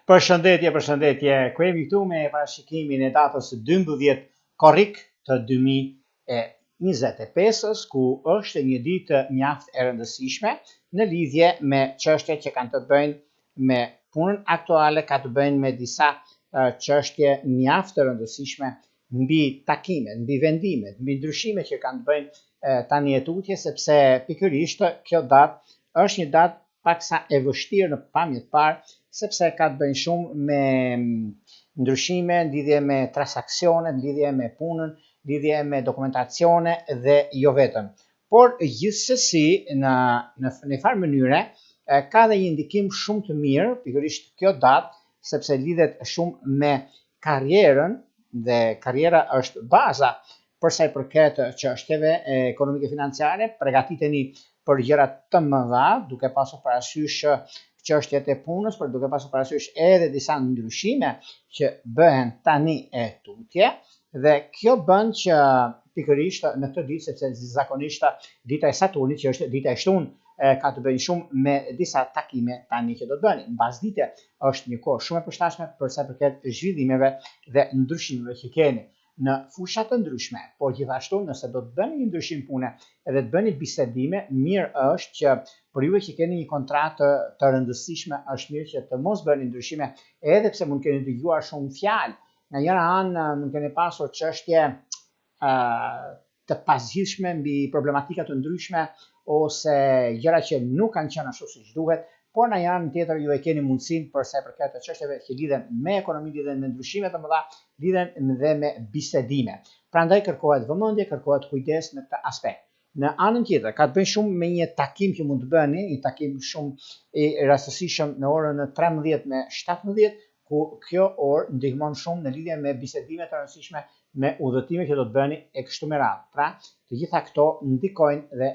Përshëndetje. Ku jemi këtu me parashikimin e datës 12 korrik të 2025, ku është një ditë mjaft e rëndësishme në lidhje me çështjet që kanë të bëjnë me punën aktuale, ka të bëjnë me disa çështje mjaft të rëndësishme mbi takimet, mbi vendimet, mbi ndryshimet që kanë të bëjnë tani e tutje, sepse pikërisht kjo datë është një datë paksa e vështirë në pamje të parë, sepse ka të bëjnë shumë me ndryshime, lidhje me transakcione, lidhje me punën, lidhje me dokumentacione dhe jo vetëm. Por gjithsesi në farë mënyre ka dhe një ndikim shumë të mirë, pikërisht kjo datë, sepse lidhet shumë me karrierën dhe karriera është baza për sa i përket çështjeve ekonomike financiare. Përgatiteni për gjëra të mëdha, duke pasur parasysh çështjet e punës, por duke pasur parasysh edhe disa ndryshime që bëhen tani e tutje, dhe kjo bën që pikërisht në këtë ditë, sepse zakonisht dita e Saturnit, që është dita e shtunë, ka të bëjë shumë me disa takime tani që do të bëni. Mbasdite është një kohë shumë e përshtatshme për sa i përket zhvillimeve dhe ndryshimeve që keni në fusha të ndryshme, por gjithashtu nëse do të bëni një ndryshim pune edhe të bëni bisedime, mirë është që për ju që keni një kontratë të rëndësishme, është mirë që të mos bëni ndryshime, edhe pse mund keni dëgjuar shumë fjalë. Nga njëra anë mund keni pasur çështje të pazgjidhshme mbi problematika të ndryshme ose gjëra që nuk kanë qenë ashtu siç duhet, por në janë tjetër ju e keni mundësinë për sa i përket të çështjeve që lidhen me ekonomi, lidhen me ndryshime të mëdha, lidhen dhe me bisedime. Prandaj kërkohet vëmendje, kërkohet kujdes në këtë aspekt. Në anën tjetër, ka të bëjë shumë me një takim që mund të bëni, një takim shumë i rastësishëm në orën 13 me 17, ku kjo orë ndihmon shumë në lidhje me bisedime të rëndësishme, me udhëtime që do të bëni e kështu me radhë. Pra, të gjitha këto ndikojnë dhe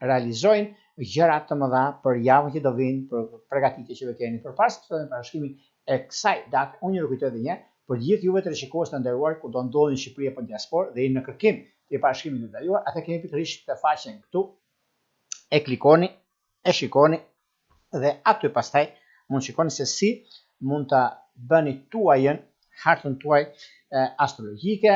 realizojnë gjëra të mëdha për javën që do vinë, për përgatitje që keni. Përpara se të fillojmë parashikimin e kësaj date, unë ju kujtoj edhe një për gjithë juve të shikues të nderuar ku do ndodhin në Shqipëri apo në diasporë dhe jeni në kërkim të parashikimit të ndaluar, atë keni pikërisht të faqen këtu, e klikoni, e shikoni dhe aty pastaj mund shikoni se si mund të bëni tuajën hartën tuaj astrologjike,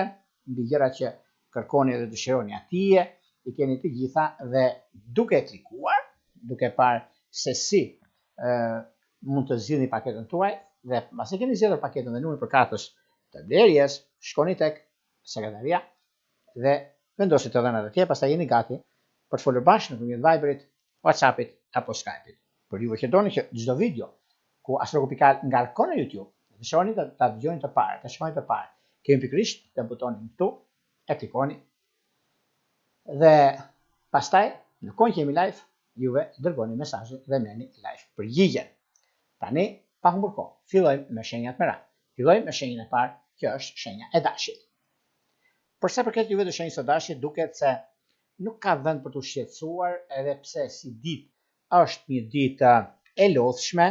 mbi gjëra që kërkoni dhe dëshironi atje, i keni të gjitha dhe duke klikuar, duke parë se si mund të zgjidhni paketën tuaj, dhe pasi keni zgjedhur paketën dhe numrin përkatës të blerjes, shkoni tek sekretaria dhe vendosni të dhënat atje, pastaj jeni gati për të folur bashkë nëpërmjet Viberit, WhatsAppit apo Skype-it. Për ju që doni që çdo video ku astrolog.al ngarkon në YouTube, të shihoni ta dëgjoni të parë, të shikoni të parë, kemi pikërisht të butonin këtu, e klikoni dhe pastaj në kohë që jemi live, juve dërgoni mesazhe dhe merrni live përgjigjen. Tani pa humbur kohë, fillojmë me shenjat me radhë. Fillojmë me shenjën e parë, që është shenja e dashit. Për sa përket juve të shenjës së dashit, duket se nuk ka vend për të shqetësuar, edhe pse si ditë është një ditë e lodhshme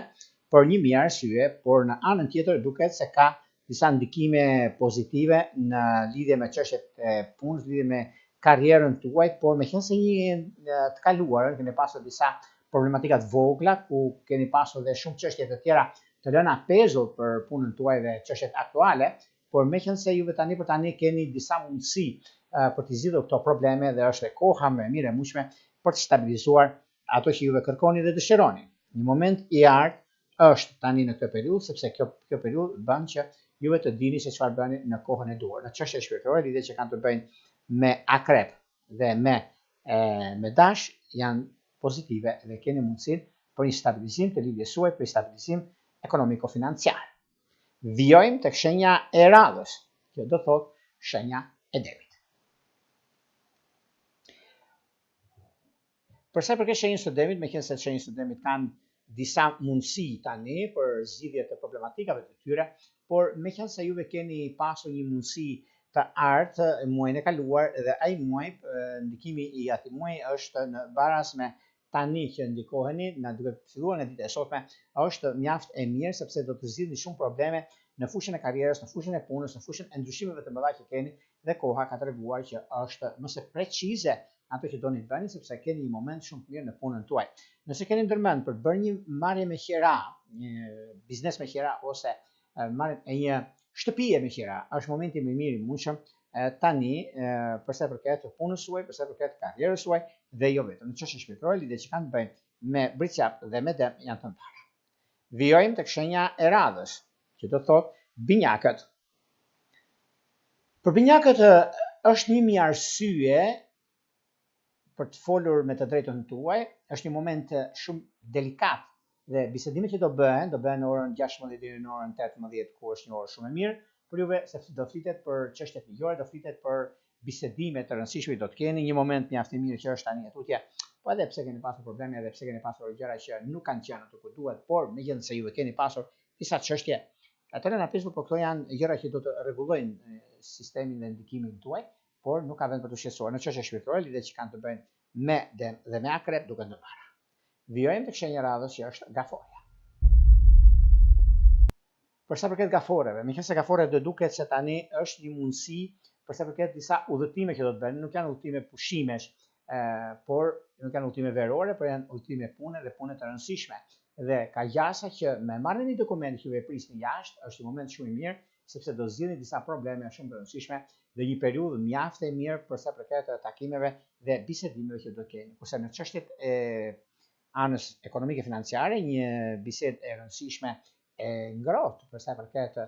për një mirë arsye, por në anën tjetër duket se ka disa ndikime pozitive në lidhje me çështjet e punës, lidhje me karrierën tuaj, por meqense të kaluarën keni pasur disa problematika të vogla, ku keni pasur dhe shumë çështje të tjera të lëna pezull për punën tuaj dhe çështjet aktuale, por meqense juve tani për tani keni disa mundësi për të zgjidhur këto probleme dhe është e koha më e mirë e mundshme për të stabilizuar ato që juve kërkoni dhe dëshironi. Një moment i artë është tani në këtë periudhë, sepse kjo periudhë bën që juve të dini se çfarë bëni në kohën e duhur. Në çështje shpirtërore, lidhje që kanë të bëjnë me akrep dhe me dash janë pozitive dhe keni mundësinë për një stabilizim të lidhjes suaj, për një stabilizim ekonomiko-financiar. Vijojmë tek shenja e radhës, kjo do thotë shenja e Devit. Për sa përket shenjës së Devit, meqense shenjës së Devit kanë disa mundësi tani për zgjidhje të problematikave të tyre, por meqense juve keni pasur një mundësi të artë muajin e kaluar dhe ai muaj, ndikimi i atij muaji është në baraz me tani që ndikoheni, na duke filluar në ditën e sotme, është mjaft e mirë sepse do të zgjidhni shumë probleme në fushën e karrierës, në fushën e punës, në fushën e ndryshimeve të mëdha që keni, dhe koha ka treguar që është më së precize ato që doni të bëni sepse keni një moment shumë të mirë në punën tuaj. Nëse keni ndërmend për të bërë një marrje me qira, një biznes me qira ose marrje e një shtëpie me qira, është momenti më i mirë i mundshëm tani për sa i përket punës suaj, për sa i përket karrierës suaj dhe jo vetëm. Në çështje shpirtërore, lidhje që kanë të bëjnë me bricap dhe me dem janë të para. Vijojmë tek shenja e radhës, që do thotë binjakët. Për binjakët është një mirë arsye për të folur me të drejtën tuaj, është një moment shumë delikat dhe bisedimet që do bëhen në orën 16 deri në orën 18, ku është një orë shumë e mirë për juve, sepse do flitet për çështjet ligjore, do flitet për bisedime të rëndësishme, do të keni një moment mjaft i mirë që është tani tutje, po edhe pse keni pasur probleme, edhe pse keni pasur gjëra që nuk kanë qenë ato ku duhet, por megjithëse ju keni pasur disa çështje, atëherë na pisur, por këto janë gjëra që do të rregullojnë sistemin dhe ndikimin tuaj, por nuk ka vend për të shqetësuar. Në çështje shpirtërore, lidhje që kanë të bëjnë me dem dhe me akrep duke të para. Vijojmë tek shenja e radhës që është gaforja. Për sa përket gaforeve, meqense gaforet do duket se tani është një mundësi për sa përket disa udhëtime që do të bëhen, nuk janë udhëtime pushimesh, por nuk janë udhëtime verore, por janë udhëtime pune dhe pune të rëndësishme. Dhe ka gjasa që me marrjen e dokumentit që veprisni jashtë është një moment shumë i mirë, sepse do zgjidhni disa probleme shumë të rëndësishme dhe një periudhë mjaft e mirë për sa përket takimeve dhe bisedimeve që do të keni. Kurse në çështjet e anës ekonomike financiare, një bisedë e rëndësishme e ngrohtë për sa përket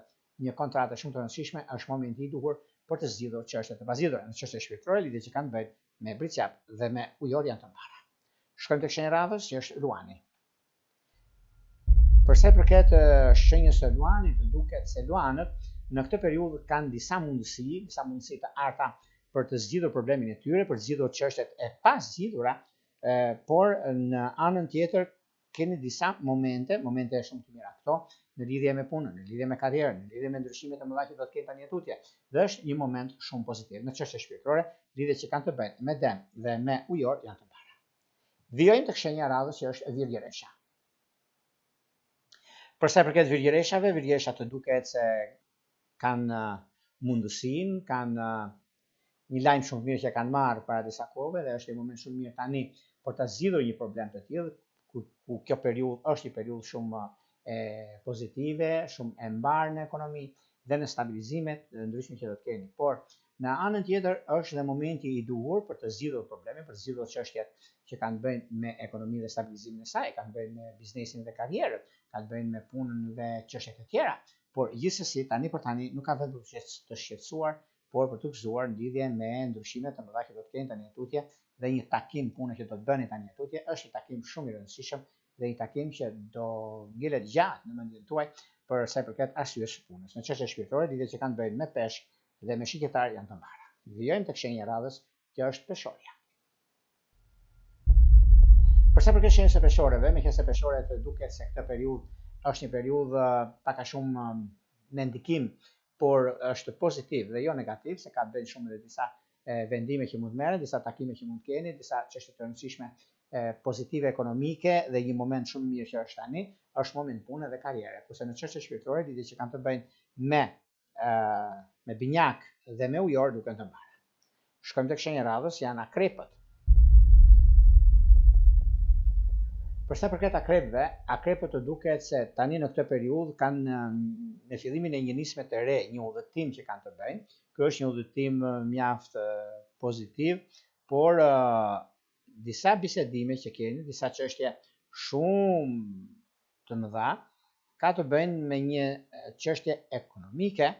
një kontrate shumë të rëndësishme është momenti i duhur për të zgjidhur çështjet e pazgjidhura. Në çështje shpirtërore, lidhje që kanë të bëjnë me bricap dhe me ujor janë të para. Shkojmë tek shenja e radhës që është luani. Për sa përket shenjës së luanit, duket se luanët në këtë periudhë kanë disa mundësi të arta për të zgjidhur problemin e tyre, për të zgjidhur çështjet e pazgjidhura, por në anën tjetër keni disa momente shumë të mira këto në lidhje me punën, në lidhje me karrierën, në lidhje me ndryshimet e mëdha që do të kenë tani tutje. Dhe është një moment shumë pozitiv. Në çështje shpirtërore, lidhjet që kanë të bëjnë me dem dhe me ujor janë të para. Vijojmë tek shenja e radhës që është virgjëresha. Për sa përket virgjëreshave, virgjëreshat të duket se kanë mundësinë, kanë një lajm shumë mirë që kanë marrë para disa kohëve dhe është një moment shumë mirë tani për ta zgjidhur një problem të tillë, ku kjo periudhë është një periudhë shumë pozitive, shumë e mbarë në ekonomi dhe në stabilizimet dhe ndryshme që do të keni. Por në anën tjetër është dhe momenti i duhur për të zgjidhur problemin, për të zgjidhur çështjet që kanë të bëjnë me ekonominë dhe stabilizimin e saj, kanë të bëjnë me biznesin dhe karrierën, kanë të bëjnë me punën dhe çështjet e tjera. Por gjithsesi tani për tani nuk ka vend për të shqetësuar, por për të gëzuar në lidhje me ndryshimet e mëdha që do të keni tani tutje dhe një takim pune që do të bëni tani tutje është një takim shumë i rëndësishëm dhe një takim që do ngjelet gjatë në mendjen tuaj për sa i përket arsyes së punës. Në çështje shpirtërore, lidhjet që kanë të bëjnë me peshk dhe me shigjetar janë të para. Vijojmë tek shenja e radhës që është peshorja. Për sa përket shenjës së peshoreve, meqense peshorët duket se këtë periudhë është një periudhë pak a shumë me ndikim, por është pozitiv dhe jo negativ, se ka bënë shumë edhe disa vendime që mund të merren, disa takime që mund të keni, disa çështje të rëndësishme pozitive ekonomike dhe një moment shumë mirë që është tani, është moment pune dhe karriere. Kurse në çështje shpirtërore, lidhje që kanë të bëjnë me binjak dhe me ujor duken të para. Shkojmë tek shenja e radhës, janë akrepët. Për sa përket akrepëve, akrepët të duket se tani në këtë periudhë kanë në fillimin e një nisme të re, një udhëtim që kanë të bëjnë. Ky është një udhëtim mjaft pozitiv, por disa bisedime që keni, disa çështje shumë të mëdha, ka të bëjnë me një çështje ekonomike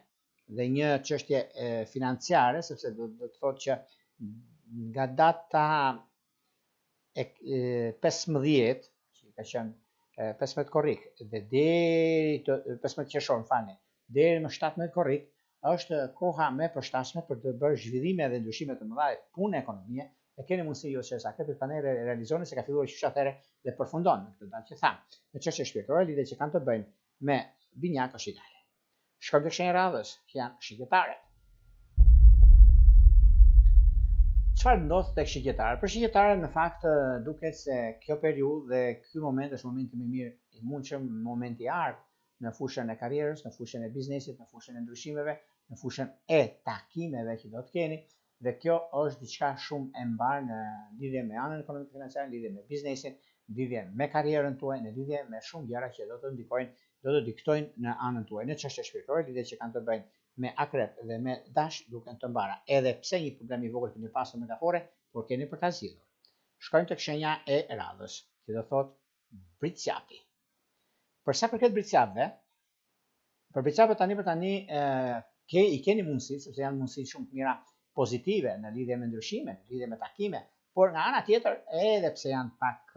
dhe një çështje financiare, sepse do të thotë që nga data 15 ka qenë 15 korrik dhe deri 15 qershor, deri më 17 korrik është koha më e përshtatshme për të bërë zhvillime dhe ndryshime të mëdha punë ekonomie. E keni mundësi ju që akrepët tani realizoni se ka filluar që atëherë dhe përfundon në këtë datë që thamë. Në çështje shpirtërore, lidhje që kanë të bëjnë me binjak është ideale. Shkojmë tek shenja e radhës, që janë shigjetarët. Çfarë ndodh tek shigjetarët? Për shigjetarët në fakt duket se kjo periudhë dhe ky moment është momenti më i mirë i mundshëm, momenti i artë në fushën e karrierës, në fushën e biznesit, në fushën e ndryshimeve, në fushën e takimeve që do të keni dhe kjo është diçka shumë e mbarë në lidhje me anën ekonomike financiare, në lidhje me biznesin, në lidhje me karrierën tuaj, në lidhje me shumë gjëra që do të ndikojnë, do të diktojnë në anën tuaj. Në çështje shpirtërore, lidhje që kanë të bëjnë me akrep dhe me dash duken të mbara. Edhe pse një problem i vogël keni pasur metafore, por keni për ta zgjidhur. Shkojmë tek shenja e radhës, që do thotë britsjapi. Për sa përket britsjapëve, për britsjapët tani i keni mundësi, sepse janë mundësi shumë të mira pozitive në lidhje me ndryshime, në lidhje me takime, por nga ana tjetër, edhe pse janë pak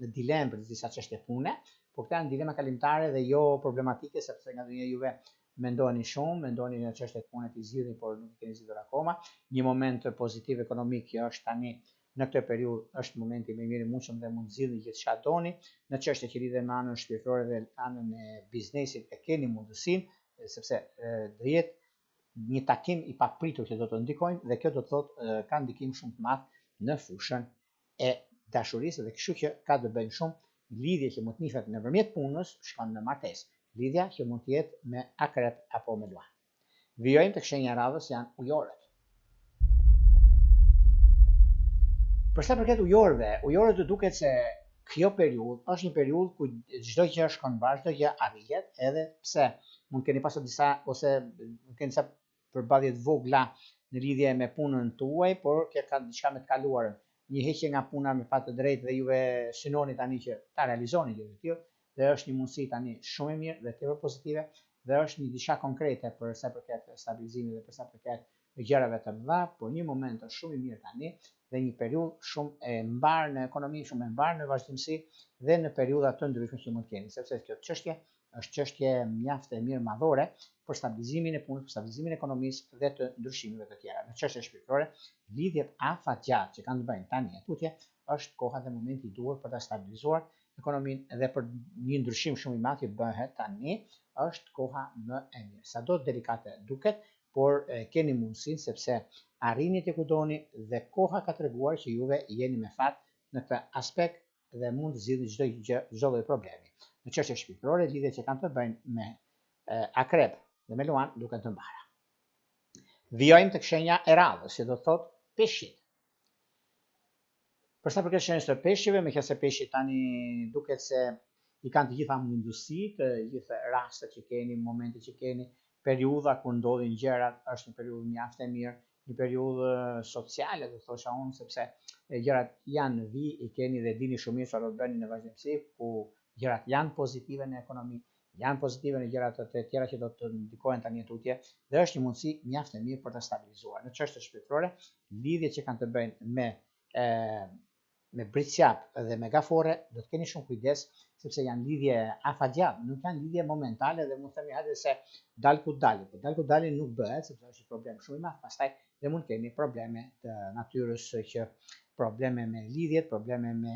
në dilemë për disa çështje pune, por këta janë dilema kalimtare dhe jo problematike, sepse nga ndonjë juve mendoni shumë, mendoni në çështjet pune të zgjidhni, por nuk i keni zgjidhur akoma. Një moment pozitiv ekonomik që është tani në këtë periudhë është momenti më i mirë i mundshëm dhe mund zgjidhni gjithçka doni. Në çështje që lidhen me anën shpirtërore dhe anën e biznesit e keni mundësinë, sepse do jetë një takim i papritur që do të ndikojnë dhe kjo do të thotë ka ndikim shumë të madh në fushën e dashurisë dhe kështu që ka të bëjë shumë lidhje që mund të nihet nëpërmjet punës shkon në martesë, lidhja që mund të jetë me akrep apo me luan. Vijojmë tek shenja e radhës janë ujorët. Për sa përket ujorëve duket se kjo periudhë është një periudhë ku çdo gjë shkon bash, çdo gjë arrihet, edhe pse mund keni pasur disa ose mund keni disa përballje të vogla në lidhje me punën tuaj, por kjo ka diçka me të kaluarën. Një heqje nga puna me pa të drejtë dhe juve synoni tani që ta realizoni gjë të tillë, dhe është një mundësi tani shumë e mirë dhe tepër pozitive dhe është një diçka konkrete për sa përket stabilizimit dhe për sa përket gjërave të mëdha, por një moment është shumë i mirë tani dhe një periudhë shumë e mbarë në ekonomi, shumë e mbarë në vazhdimsi dhe në periudha të ndryshme që mund të keni, sepse kjo çështje është çështje mjaft e mirë madhore për stabilizimin e punës, për stabilizimin e ekonomisë dhe të ndryshimeve të tjera. Në çështje shpirtërore, lidhjet afatgjatë që kanë të bëjnë tani tutje është koha dhe momenti i duhur për ta stabilizuar ekonominë dhe për një ndryshim shumë i madh që bëhet tani është koha më e mirë. Sado delikate duket, por keni mundësinë sepse arrini te ku doni dhe koha ka treguar që juve jeni me fat në këtë aspekt dhe mund të zgjidhni çdo gjë, çdo lloj problemi. Në çështje shpirtërore, lidhjet që kanë të bëjnë me akrep dhe me luan duken të mbara. Vijojmë tek shenja e radhës, që do thotë peshqit. Për sa përket shenjës së peshqive, meqense peshqit tani duket se i kanë të gjitha mundësitë, të gjitha rastet që keni, momentet që keni, periudha ku ndodhin gjërat, është një periudhë mjaft e mirë, një periudhë sociale, do thosha unë, sepse gjërat janë në vi, i keni dhe dini shumë mirë çfarë do të bëni në vazhdimsi, ku gjërat janë pozitive në ekonomi, janë pozitive në gjërat të tjera që do të ndikojnë tani tutje, dhe është një mundësi mjaft e mirë për të stabilizuar. Në çështje shpirtërore, lidhjet që kanë të bëjnë me britsjap dhe me gafore, do të keni shumë kujdes, sepse janë lidhje afatgjatë, nuk janë lidhje momentale dhe mund të themi hajde se dal ku dali, por dal ku dali nuk bëhet, sepse është një problem shumë i madh, pastaj dhe mund keni probleme të natyrës që probleme me lidhjet, probleme me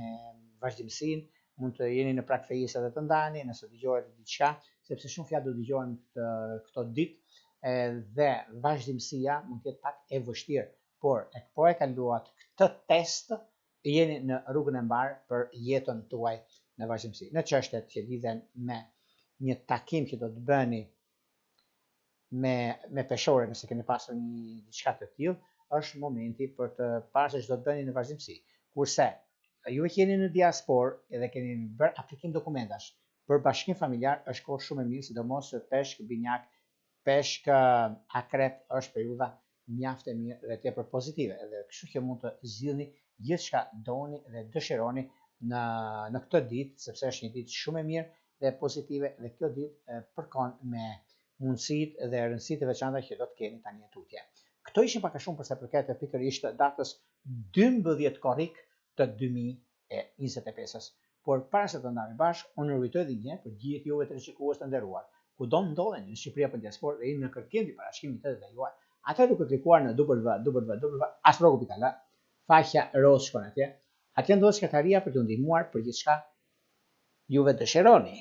vazhdimsinë, mund të jeni në prag fejise dhe të ndani, nëse dëgjohet diçka, sepse shumë fjalë do dëgjohen këto ditë dhe vazhdimësia mund të jetë pak e vështirë, por po e kaluat këtë test, jeni në rrugën e mbarë për jetën tuaj në vazhdimsi. Në çështjet që lidhen me një takim që do të bëni me peshore, nëse keni pasur një diçka të tillë, është momenti për të parë se ç'do të bëni në vazhdimsi. Kurse ju që jeni në diasporë edhe keni bërë aplikim dokumentash për bashkim familjar, është kohë shumë e mirë, sidomos peshk, binjak, peshk, akrep, është periudha mjaft e mirë dhe tepër pozitive, edhe kështu që mund të zgjidhni gjithçka doni dhe dëshironi në këtë ditë, sepse është një ditë shumë e mirë dhe pozitive dhe kjo ditë përkon me mundësitë dhe rëndësitë e veçanta që do të keni tani tutje. Këto ishin pak a shumë për sa përket pikërisht datës 12 korrik të 2025-s. Por para se të ndajmë bashkë, unë rujtoj dhe një për gjithë juve të shikues të nderuar, kudo ndodheni në Shqipëri apo në diasporë dhe jeni në kërkim të parashikimit të detyruar, atëherë duke klikuar në www.astro.al, faqja roz shkon atje. Atje ndodhet sekretaria për të ndihmuar për gjithçka juve dëshironi.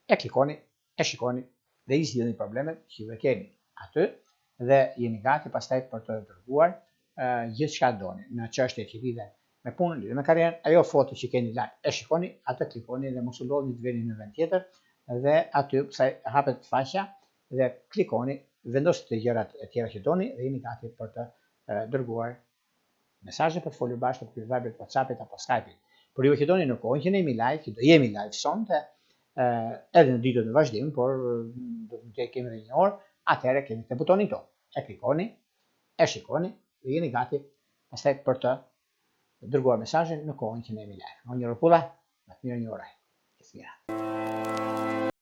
E klikoni, e shikoni dhe i zgjidhni problemet që juve keni aty dhe jeni gati pastaj për të dërguar gjithçka doni në çështje që lidhen me punën, lidhen me karrierën, ajo foto që keni lart, e shikoni, atë klikoni dhe mos u lodhni të veni në vend tjetër dhe aty pastaj hapet faqja dhe klikoni vendosni të gjërat e tjera që doni dhe jeni gati për të dërguar mesazhe për të folur bashkë për Viber, WhatsAppit apo Skype-it. Por ju që doni në kohën që ne jemi live, që do jemi live sonte, edhe në ditët në vazhdim, por do të kemi edhe një orë, atëherë kemi të butonin tonë. E klikoni, e shikoni dhe jeni gati pastaj për të dërguar mesazhe në kohën që ne jemi live. Në një rrotulla, më të mirë një orë. Gjithë mira.